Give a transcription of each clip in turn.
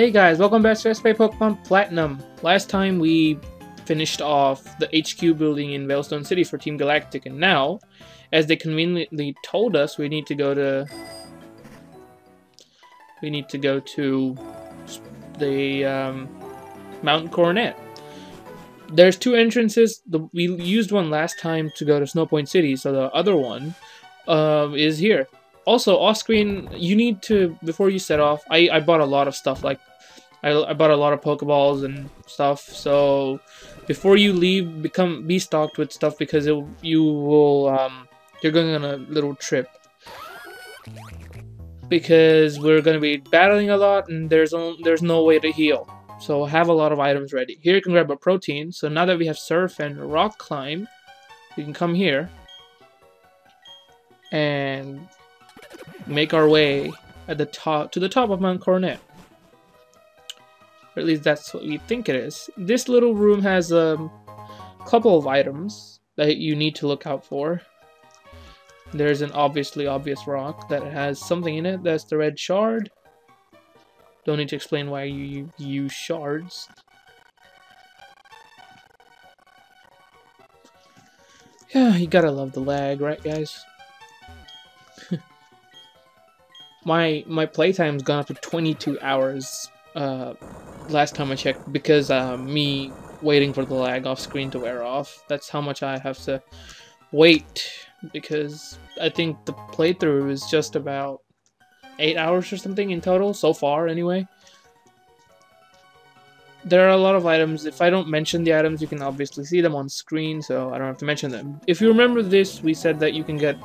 Hey guys, welcome back to Let's Play Pokemon Platinum. Last time we finished off the HQ building in Veilstone City for Team Galactic, and now, as they conveniently told us, we need to go to the Mt Coronet. There's two entrances. We used one last time to go to Snow Point City, so the other one is here. Also, off screen, you need to, before you set off, I bought a lot of stuff, like, I bought a lot of Pokeballs and stuff, so before you leave, be stocked with stuff, because you're going on a little trip. Because we're going to be battling a lot, and there's no way to heal. So have a lot of items ready. Here you can grab a protein, so now that we have Surf and Rock Climb, we can come here and make our way to the top of Mt Coronet. Or at least that's what we think it is. This little room has a couple of items that you need to look out for. There's an obviously obvious rock that has something in it. That's the red shard. Don't need to explain why you use shards. Yeah, you gotta love the lag, right guys? My playtime's gone up to 22 hours last time I checked, because me waiting for the lag off screen to wear off. That's how much I have to wait, because I think the playthrough is just about 8 hours or something in total, so far anyway. There are a lot of items. If I don't mention the items, you can obviously see them on screen, so I don't have to mention them. If you remember this, we said that you can get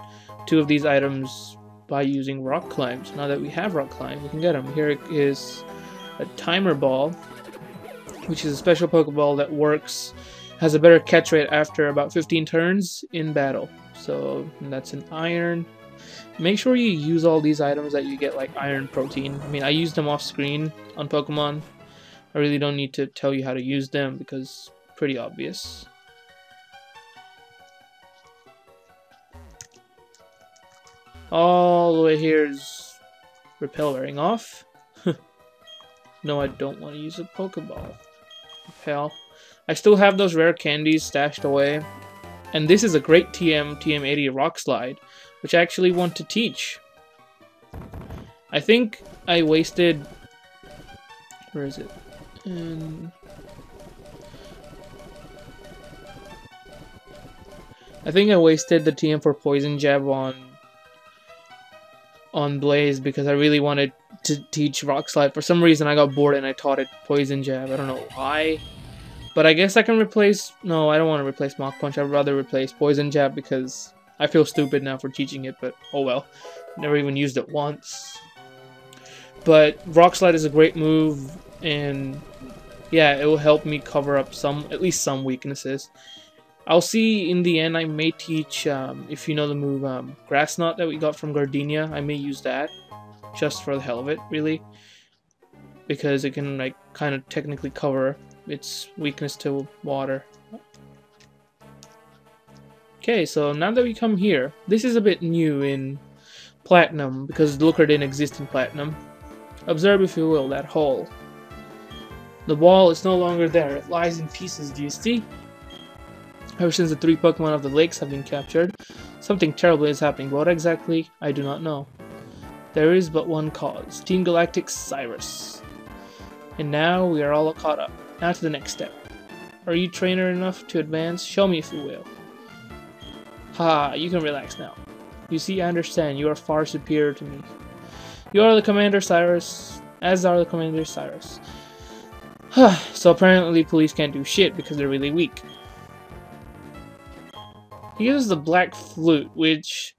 2 of these items by using Rock Climb. So now that we have Rock Climb, we can get them. Here is a Timer Ball, which is a special Pokeball that has a better catch rate after about 15 turns in battle. So that's an Iron. Make sure you use all these items that you get, like Iron Protein. I mean, I used them off screen on Pokemon. I really don't need to tell you how to use them because it's pretty obvious. All the way here is Repel wearing off. No, I don't want to use a Pokeball. Repel. I still have those rare candies stashed away. And this is a great TM80 Rock Slide, which I actually want to teach. I think I wasted... Where is it? I think I wasted the TM for Poison Jab on Blaze because I really wanted to teach Rock Slide. For some reason I got bored and I taught it Poison Jab. I don't know why. But I guess I can replace... No, I don't want to replace Mach Punch. I'd rather replace Poison Jab because I feel stupid now for teaching it, but oh well. Never even used it once. But Rock Slide is a great move, and yeah, it will help me cover up at least some weaknesses. I'll see in the end. I may teach, if you know the move Grass Knot that we got from Gardenia, I may use that just for the hell of it, really, because it can like kind of technically cover its weakness to water. Okay, so now that we come here, this is a bit new in Platinum because Looker didn't exist in Platinum. Observe, if you will, that hole. The wall is no longer there. It lies in pieces, do you see? Ever since the 3 Pokemon of the lakes have been captured, something terrible is happening. What exactly? I do not know. There is but one cause. Team Galactic's Cyrus. And now we are all caught up. Now to the next step. Are you trainer enough to advance? Show me if you will. Ha, you can relax now. You see, I understand. You are far superior to me. You are the Commander Cyrus, as are the Commander Cyrus. So apparently police can't do shit because they're really weak. He gives us the Black Flute, which,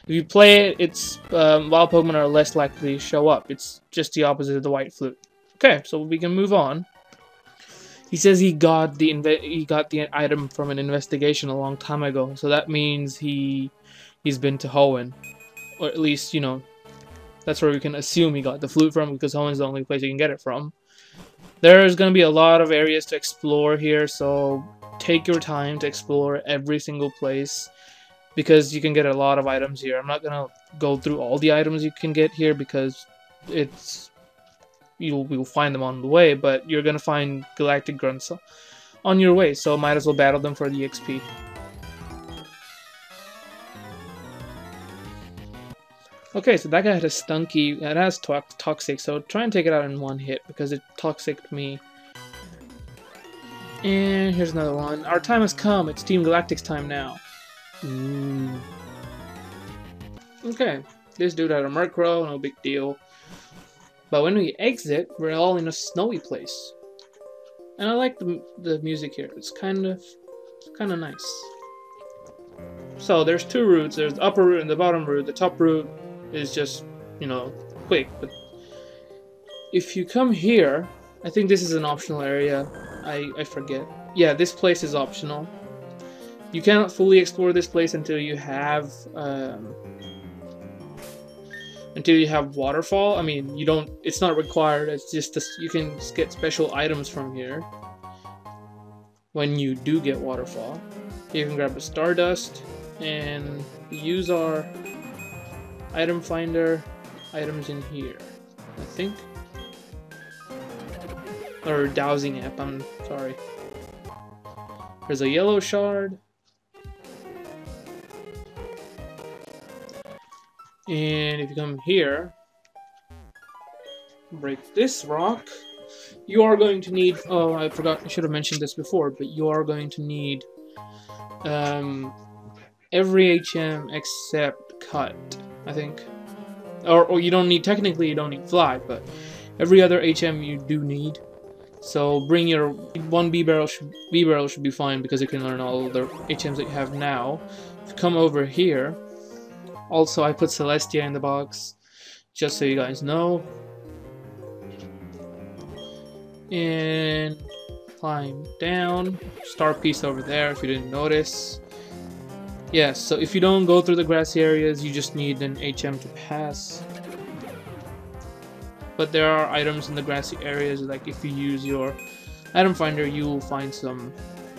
if you play it, it's wild Pokemon are less likely to show up. It's just the opposite of the White Flute. Okay, so we can move on. He says he got the item from an investigation a long time ago, so that means he's been to Hoenn, or at least, you know, that's where we can assume he got the flute from, because Hoenn's the only place you can get it from. There's going to be a lot of areas to explore here, so take your time to explore every single place, because you can get a lot of items here. I'm not going to go through all the items you can get here, because it's you'll find them on the way, but you're gonna find Galactic Grunts on your way, so might as well battle them for the XP. Okay, so that guy had a stunky, it has toxic, so try and take it out in one hit because it toxiced me. And here's another one. Our time has come. It's Team Galactic's time now. Ooh. Okay, this dude had a Murkrow, no big deal. But when we exit, we're all in a snowy place. And I like the music here. It's kind of nice. So there's two routes. There's the upper route and the bottom route. The top route is just, you know, quick. But if you come here, I think this is an optional area. I forget. Yeah, this place is optional. You cannot fully explore this place until you have waterfall. I mean, you don't. It's not required. It's just you can get special items from here. When you do get waterfall, you can grab a Stardust and use our item finder items in here. I think. Or dowsing app, I'm sorry. There's a yellow shard. And if you come here, break this rock, you are going to need, oh, I forgot, I should have mentioned this before, but you are going to need every HM except cut, I think. Or you don't need, technically you don't need fly, but every other HM you do need. So bring your one B barrel should be fine because you can learn all the HMs that you have now. If you come over here, also I put Celestia in the box just so you guys know. And climb down. Star piece over there if you didn't notice. Yes, so if you don't go through the grassy areas, you just need an HM to pass. But there are items in the grassy areas, like if you use your item finder, you will find some...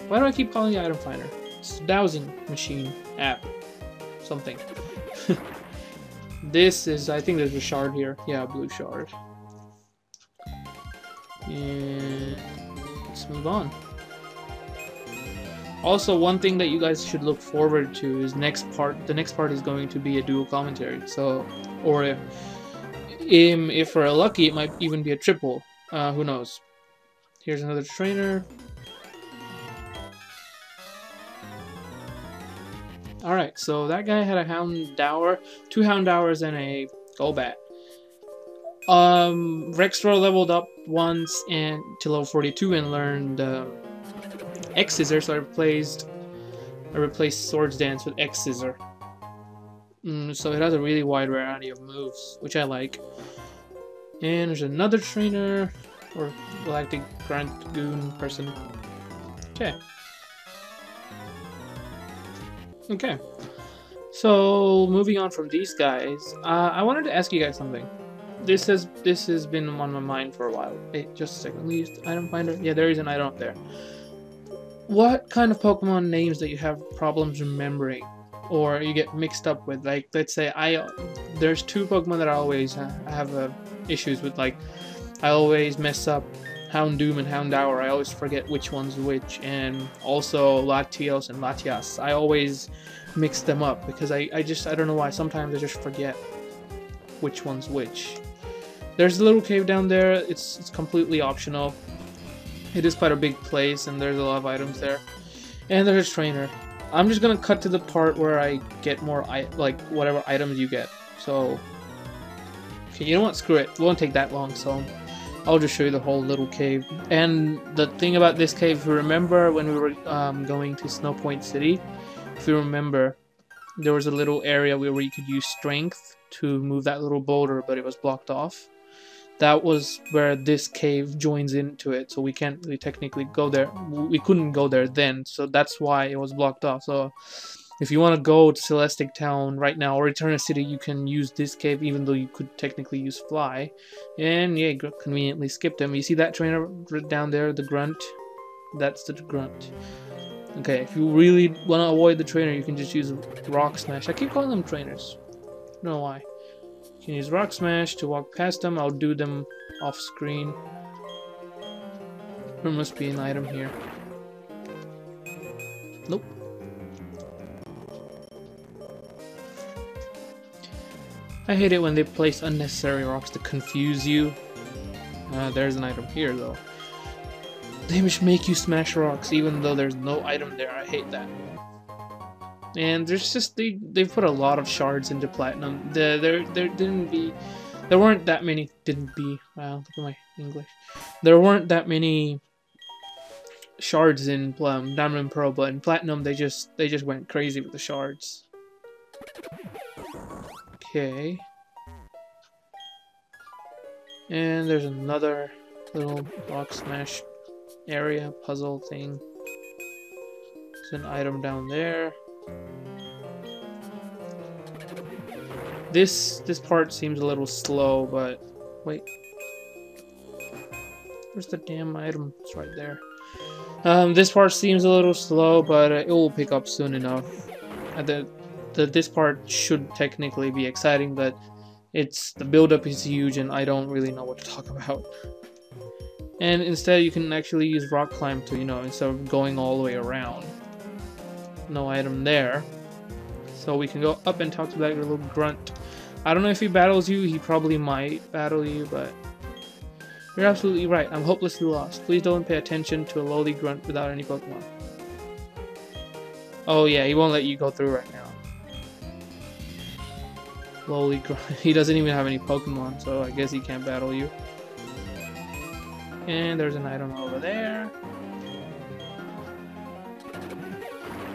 Why do I keep calling it item finder? It's a dowsing machine app. Something. This is... I think there's a shard here. Yeah, a blue shard. And let's move on. Also, one thing that you guys should look forward to is next part. The next part is going to be a dual commentary. So, or if we're lucky, it might even be a triple. Who knows? Here's another trainer. Alright, so that guy had a Houndour, 2 Houndours, and a Golbat. Rexrow leveled up once and to level 42 and learned X-Scissor, so I replaced Swords Dance with X-Scissor. So it has a really wide variety of moves, which I like. And there's another trainer, or Galactic Grunt Goon person. Okay. So moving on from these guys, I wanted to ask you guys something. This has been on my mind for a while. Wait, just a second. Let me use the item finder. Yeah, there is an item up there. What kind of Pokemon names that you have problems remembering, or you get mixed up with? Like, let's say there's 2 Pokemon that I always have issues with. Like, I always mess up Houndoom and Houndour. I always forget which one's which, and also Latios and Latias. I always mix them up because I don't know why. Sometimes I just forget which one's which. There's a little cave down there. It's completely optional. It is quite a big place, and there's a lot of items there. And there's a trainer. I'm just gonna cut to the part where I get more, like, whatever items you get. So, okay, you know what? Screw it. It won't take that long, so I'll just show you the whole little cave. And the thing about this cave, if you remember when we were going to Snow Point City, if you remember, there was a little area where you could use strength to move that little boulder, but it was blocked off. That was where this cave joins into it, so we can't really technically go there. We couldn't go there then, so that's why it was blocked off. So if you want to go to Celestic Town right now, or Eterna City, you can use this cave, even though you could technically use Fly. And yeah, conveniently skipped them. You see that trainer down there, the Grunt? That's the Grunt. Okay, if you really want to avoid the trainer, you can just use Rock Smash. I keep calling them trainers. I don't know why. You can use Rock Smash to walk past them, outdo them, off screen. There must be an item here. Nope. I hate it when they place unnecessary rocks to confuse you. There's an item here though. They just make you smash rocks even though there's no item there. I hate that. And there's just they've put a lot of shards into platinum. There weren't that many. Wow, look at my English. There weren't that many shards in Diamond and Pearl, but in platinum they just went crazy with the shards. Okay. And there's another little rock smash area puzzle thing. There's an item down there. This part seems a little slow, but wait. Where's the damn item? It's right there. This part seems a little slow, but it will pick up soon enough. This part should technically be exciting, but the build-up is huge and I don't really know what to talk about. And instead you can actually use rock climb to, instead of going all the way around. No item there. So we can go up and talk to that little grunt. I don't know if he battles you, he probably might battle you, but you're absolutely right. I'm hopelessly lost. Please don't pay attention to a lowly grunt without any Pokemon. Oh yeah, he won't let you go through right now. Lowly grunt. He doesn't even have any Pokemon, so I guess he can't battle you. And there's an item over there.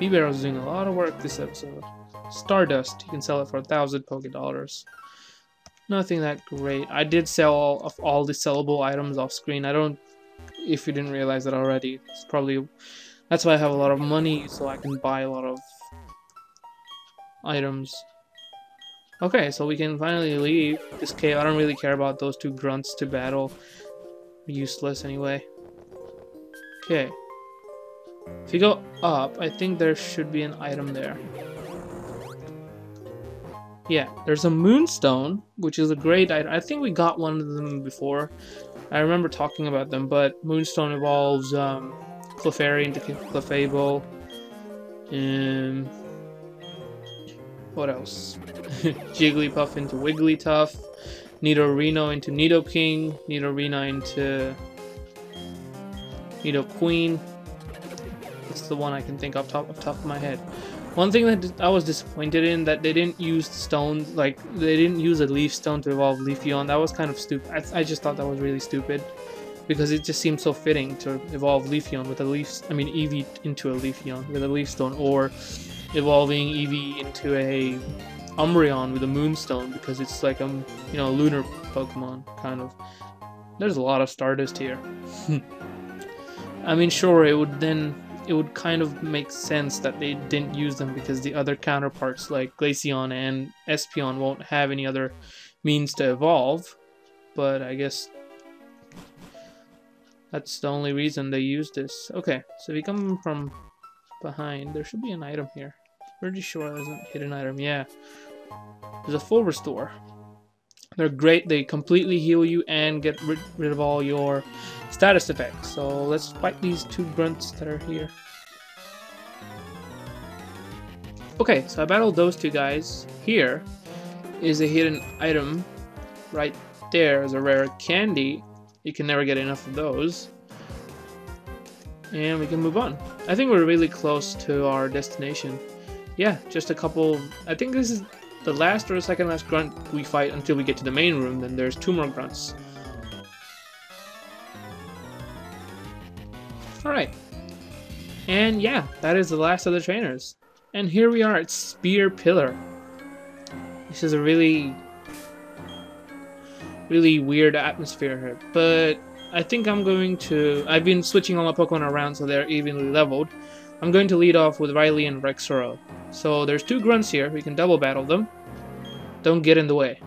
B-Barrel's doing a lot of work this episode. Stardust. You can sell it for 1,000 Poké-Dollars. Nothing that great. I did sell all the sellable items off screen. I don't... If you didn't realize that already. It's probably... That's why I have a lot of money, so I can buy a lot of items. Okay, so we can finally leave this cave. I don't really care about those two grunts to battle. Useless anyway. Okay. If you go up, I think there should be an item there. Yeah, there's a Moonstone, which is a great item. I think we got one of them before. I remember talking about them, but Moonstone evolves Clefairy into Clefable. What else? Jigglypuff into Wigglytuff. Nidorino into Nidoking. Nidorina into Nidoqueen. That's the one I can think off top of my head. One thing that I was disappointed in, that they didn't use stones, like they didn't use a leaf stone to evolve Leafeon. That was kind of stupid. I just thought that was really stupid, because it just seemed so fitting to evolve Leafeon with a Eevee into a Leafeon with a leaf stone, or evolving Eevee into a Umbreon with a Moonstone, because it's like a lunar Pokemon kind of. There's a lot of Stardust here. I mean, sure, it would kind of make sense that they didn't use them, because the other counterparts like Glaceon and Espeon won't have any other means to evolve, but I guess that's the only reason they used this. Okay, so if you come from behind, there should be an item here. Pretty sure there's a hidden item. Yeah, there's a full restore. They're great. They completely heal you and get rid of all your status effects. So let's fight these two grunts that are here. Okay, so I battled those two guys. Here is a hidden item right there as a rare candy. You can never get enough of those. And we can move on. I think we're really close to our destination. Yeah, just a couple. I think this is the last or the second last grunt we fight until we get to the main room. Then there's 2 more grunts. Alright. And yeah, that is the last of the trainers. And here we are at Spear Pillar. This is a really weird atmosphere here. But I think I'm going to... I've been switching all my Pokemon around so they're evenly leveled. I'm going to lead off with Riley and Rexoro. So there's 2 grunts here. We can double battle them. Don't get in the way.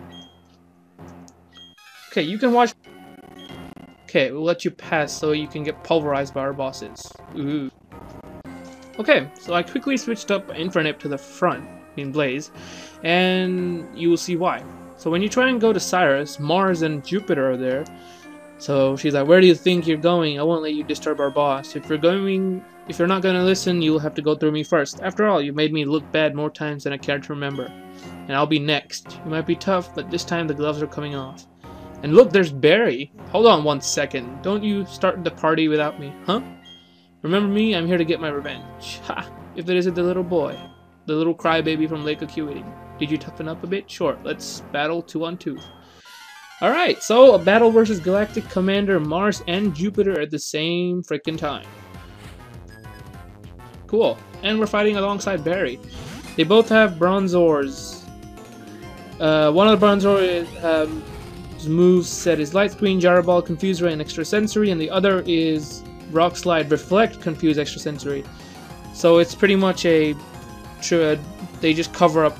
Okay, you can watch... Okay, we'll let you pass so you can get pulverized by our bosses. Ooh. Okay, so I quickly switched up Infernape to the front in Blaze, and you will see why. So when you try and go to Cyrus, Mars and Jupiter are there, So she's like, "Where do you think you're going? I won't let you disturb our boss. If you're not gonna listen, you'll have to go through me first. After all, you made me look bad more times than I care to remember. And I'll be next. You might be tough, but this time the gloves are coming off. And look, there's Barry. Hold on 1 second. Don't you start the party without me, huh? Remember me? I'm here to get my revenge. Ha! If it isn't the little boy. The little crybaby from Lake Acuity. Did you toughen up a bit? Sure, let's battle 2-on-2. Alright, so a battle versus Galactic Commander Mars and Jupiter at the same freaking time. Cool. And we're fighting alongside Barry. They both have bronze ores. One of the bronze ores moves set is Light Screen, Gyro Ball, Confuse Ray, and Extrasensory, and the other is Rock Slide, Reflect, Confuse, Extrasensory. So it's pretty much a... they just cover up.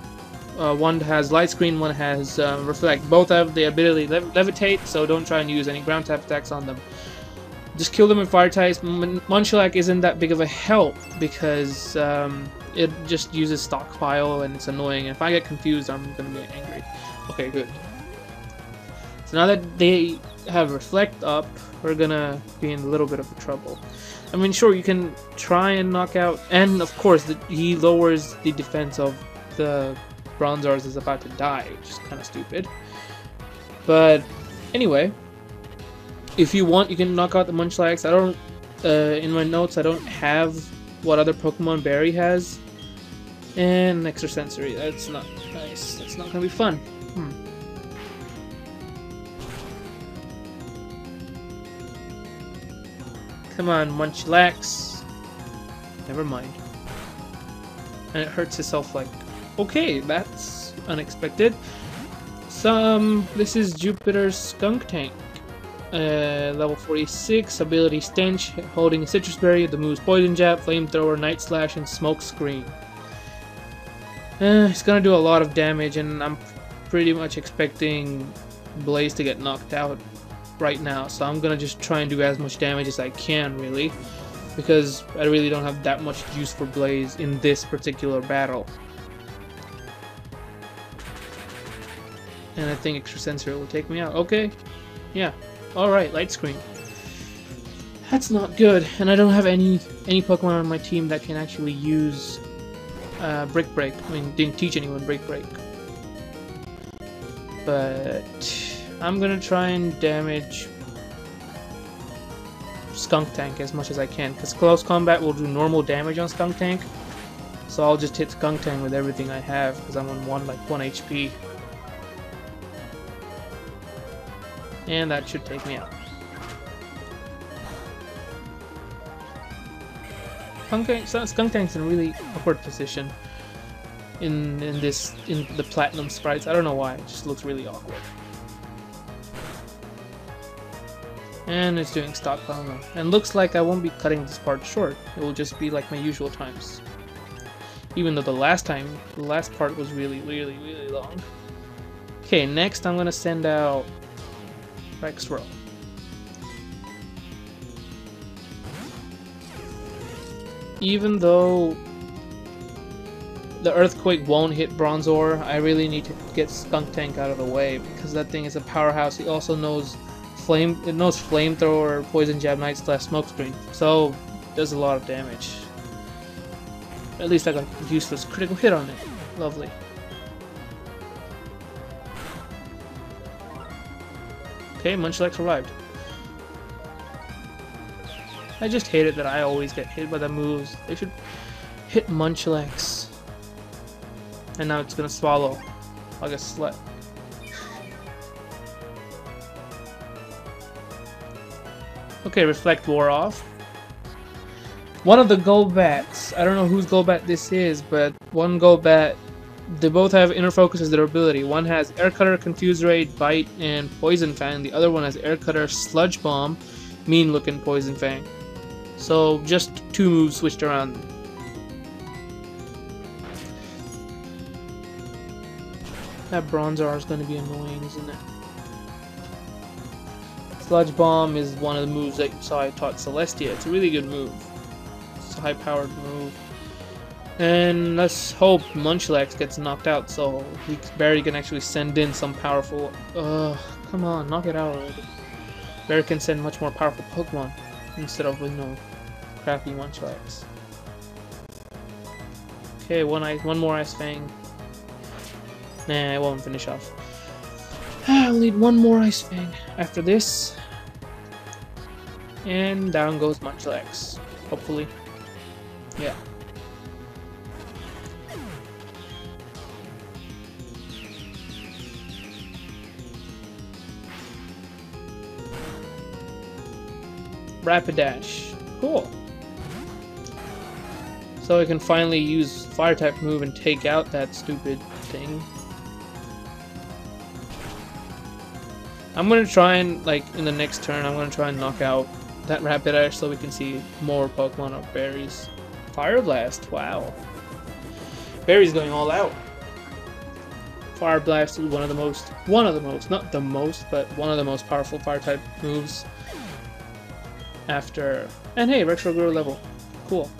One has Light Screen, one has Reflect. Both have the ability Levitate, so don't try and use any ground type attacks on them. Just kill them with fire types. Munchlax isn't that big of a help because it just uses Stockpile and it's annoying. And if I get confused, I'm gonna be angry. Okay, good. So now that they have Reflect up, we're gonna be in a little bit of trouble. I mean, sure, you can try and knock out, and of course, he lowers the defense of the Bronzors is about to die, which is kind of stupid. But anyway, if you want, you can knock out the Munchlax. I don't, in my notes, I don't have what other Pokemon Barry has. And Extrasensory, that's not nice. That's not gonna be fun. Come on, Munchlax. Never mind. And it hurts itself like... Okay, that's unexpected. This is Jupiter's Skunk Tank. Level 46, ability Stench, holding a Citrus Berry, the moves Poison Jab, Flamethrower, Night Slash, and Smoke Screen. It's gonna do a lot of damage, and I'm pretty much expecting Blaze to get knocked out right now, so I'm gonna just try and do as much damage as I can, really, because I really don't have that much use for Blaze in this particular battle. And I think Extrasensory will take me out. Okay, yeah, alright, Light Screen. That's not good, and I don't have any Pokemon on my team that can actually use Brick Break. I mean, didn't teach anyone Brick Break. But I'm gonna try and damage Skunk Tank as much as I can, because close combat will do normal damage on Skunk Tank. So I'll just hit Skunk Tank with everything I have, because I'm on 1 HP. And that should take me out. Skunk Tank's in a really awkward position in the Platinum sprites. I don't know why, it just looks really awkward. And it's doing Stockpile now. And looks like I won't be cutting this part short. It will just be like my usual times. Even though the last part was really long. Okay, next I'm gonna send out Rexrow. Even though the Earthquake won't hit Bronzor, I really need to get Skunk Tank out of the way because that thing is a powerhouse. He also knows Flamethrower, Poison Jab, Night Slash, Smoke Screen, so it does a lot of damage. At least I got a useless critical hit on it. Lovely. Okay, Munchlax arrived. I just hate it that I always get hit by the moves. They should hit Munchlax. And now it's gonna swallow like a slut. Okay, Reflect wore off. One of the Golbats, I don't know whose Golbat this is, but one Golbat, they both have Inner Focus as their ability. One has Air Cutter, Confuse Ray, Bite, and Poison Fang. The other one has Air Cutter, Sludge Bomb, Mean Looking Poison Fang. So just 2 moves switched around. That Bronzor is going to be annoying, isn't it? Sludge Bomb is one of the moves that you saw I taught Celestia. It's a really good move. It's a high-powered move. And let's hope Munchlax gets knocked out so Barry can actually send in some powerful... Ugh, come on, knock it out already. Bear can send much more powerful Pokemon instead of, you know, crappy Munchlax. Okay, one more Ice Fang. Nah, I won't finish off. I'll need one more Ice Fang after this. And down goes Munchlax. Hopefully. Yeah. Rapidash. Cool. So I can finally use Fire type move and take out that stupid thing. I'm gonna try and, like, in the next turn, I'm gonna try and knock out that Rapidash so we can see more Pokemon or berries. Fire Blast, wow. Berry's going all out. Fire Blast is one of the most, not the most, but one of the most powerful Fire type moves. After, and hey, Retro Grow level, cool.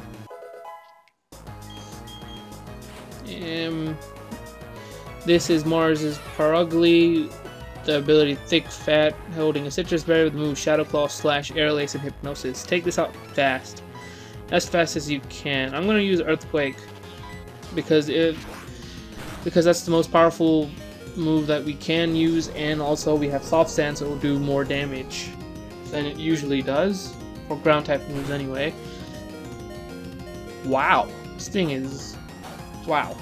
This is Mars's Parugly, the ability Thick Fat, holding a citrus berry with the move Shadow Claw / Air Lace and Hypnosis. Take this out fast, as fast as you can. I'm gonna use Earthquake because that's the most powerful move that we can use, and also we have Soft Stance, so it will do more damage than it usually does, for ground type moves anyway. Wow, this thing is, wow.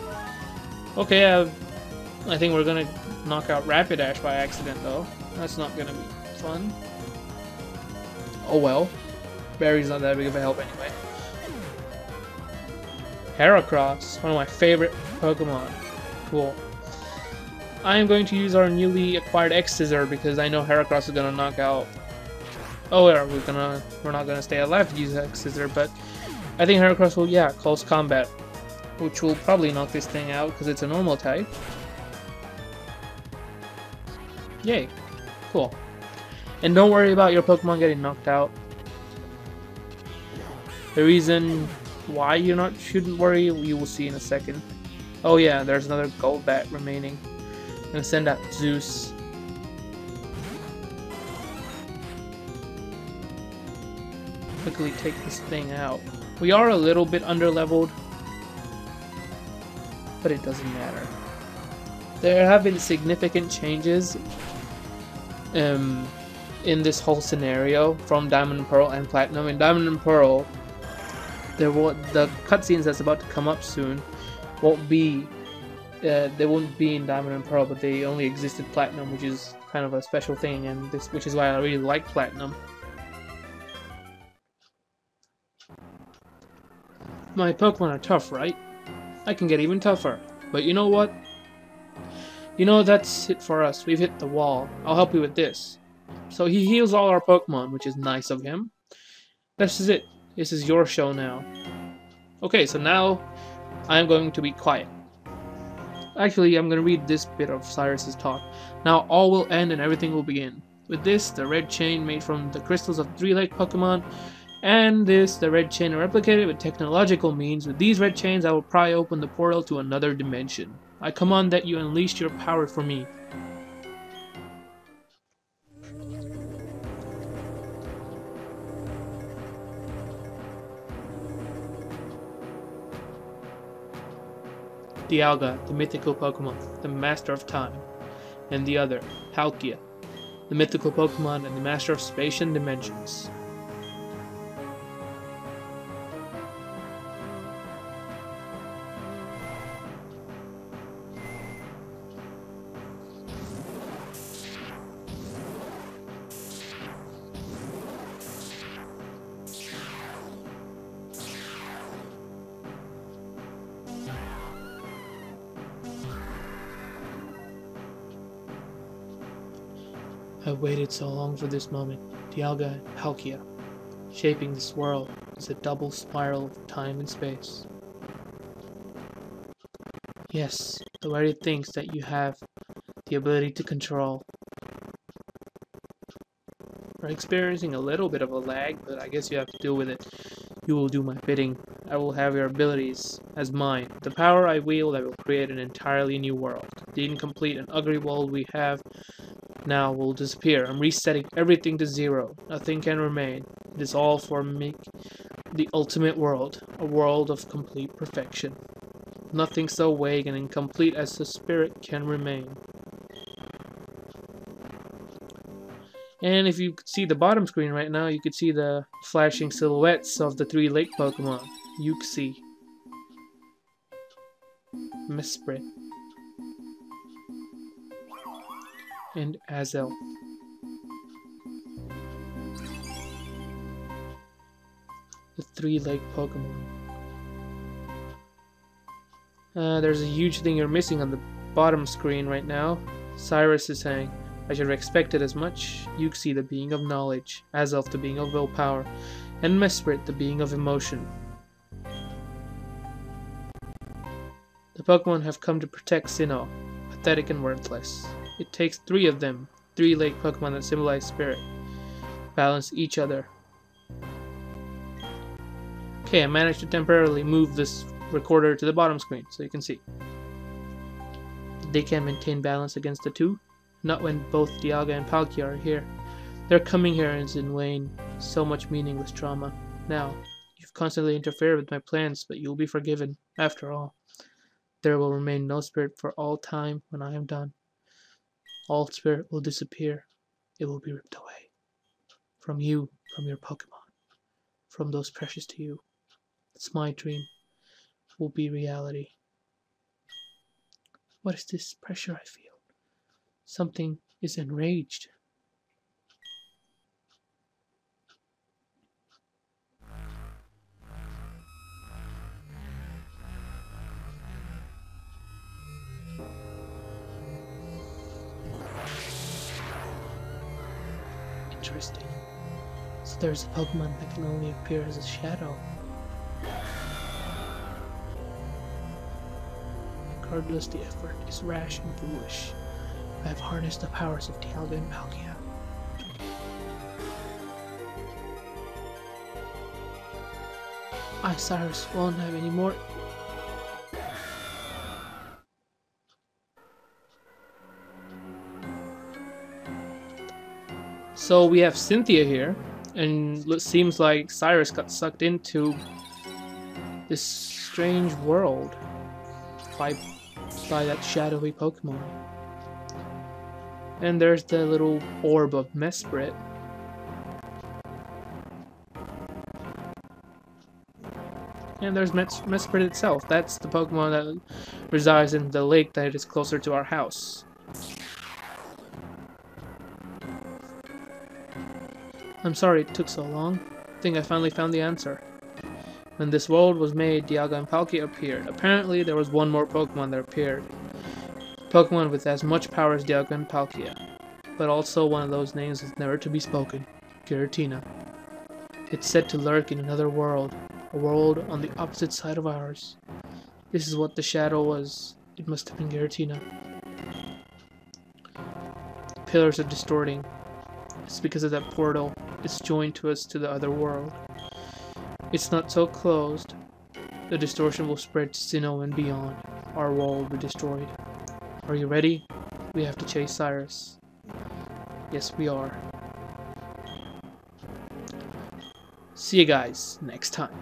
Okay, I think we're gonna knock out Rapidash by accident though. That's not gonna be fun. Oh well, Barry's not that big of a help anyway. Heracross, one of my favorite Pokemon. Cool. I am going to use our newly acquired X-Scissor because I know Heracross is gonna knock out. Oh, yeah, we're not gonna stay alive to use X-Scissor, but I think Heracross will, yeah, close combat, which will probably knock this thing out because it's a normal type. Yay, cool. And don't worry about your Pokemon getting knocked out. The reason why you shouldn't worry, you will see in a second. Oh yeah, there's another Golbat remaining. I'm gonna send out Zeus. Quickly take this thing out. We are a little bit underleveled, but it doesn't matter. There have been significant changes in this whole scenario from Diamond and Pearl and Platinum. In Diamond and Pearl, the cutscenes that's about to come up soon won't be they won't be in Diamond and Pearl, but they only exist in Platinum, which is kind of a special thing, and which is why I really like Platinum. My Pokemon are tough, right? I can get even tougher. But you know what? You know, that's it for us. We've hit the wall. I'll help you with this. So he heals all our Pokemon, which is nice of him. This is it. This is your show now. Okay, so now I'm going to be quiet. Actually, I'm going to read this bit of Cyrus's talk. Now all will end and everything will begin. With this, the red chain made from the crystals of 3-legged Pokemon, and this, the red chain replicated with technological means. With these red chains, I will pry open the portal to another dimension. I command that you unleash your power for me. Dialga, the mythical Pokemon, the master of time, and the other, Palkia, the mythical Pokemon and the master of space and dimensions. I've waited so long for this moment. Dialga and Palkia. Shaping this world is a double spiral of time and space. Yes, the very things that you have the ability to control. We're experiencing a little bit of a lag, but I guess you have to deal with it. You will do my bidding. I will have your abilities as mine. The power I wield, I will create an entirely new world. The incomplete and ugly world we have now will disappear. I'm resetting everything to 0. Nothing can remain. It is all for me, the ultimate world, a world of complete perfection. Nothing so vague and incomplete as the spirit can remain. And if you could see the bottom screen right now, you could see the flashing silhouettes of the 3 lake Pokemon. Yuxi, Mesprit, and Azel. The 3 lake Pokemon. There's a huge thing you're missing on the bottom screen right now. Cyrus is saying, I should have expected as much. Yuxi, the being of knowledge, Azelf, the being of willpower, and Mesprit, the being of emotion. The Pokemon have come to protect Sinnoh, pathetic and worthless. It takes 3 of them, 3 lake Pokemon that symbolize spirit, balance each other. Okay, I managed to temporarily move this recorder to the bottom screen so you can see. They can't maintain balance against the 2, not when both Dialga and Palkia are here. Their coming here is in vain, so much meaningless trauma. Now, you've constantly interfered with my plans, but you'll be forgiven. After all, there will remain no spirit for all time when I am done. All spirit will disappear. It will be ripped away. From you, from your Pokemon, from those precious to you. It's my dream. Will be reality. What is this pressure I feel? Something is enraged. Interesting. So there's a Pokemon that can only appear as a shadow. Regardless, the effort is rash and foolish. I have harnessed the powers of Dialga and Palkia. I, Cyrus, won't have any more. So we have Cynthia here, and it seems like Cyrus got sucked into this strange world by that shadowy Pokemon. And there's the little orb of Mesprit. And there's Mesprit itself. That's the Pokemon that resides in the lake that is closer to our house. I'm sorry it took so long. I think I finally found the answer. When this world was made, Dialga and Palkia appeared. Apparently, there was one more Pokemon that appeared. Pokemon with as much power as Dialga and Palkia. But also one of those names that's never to be spoken. Giratina. It's said to lurk in another world. A world on the opposite side of ours. This is what the shadow was. It must have been Giratina. The pillars are distorting. It's because of that portal. It's joined to us to the other world. It's not so closed. The distortion will spread to Sinnoh and beyond. Our world will be destroyed. Are you ready? We have to chase Cyrus. Yes, we are. See you guys next time.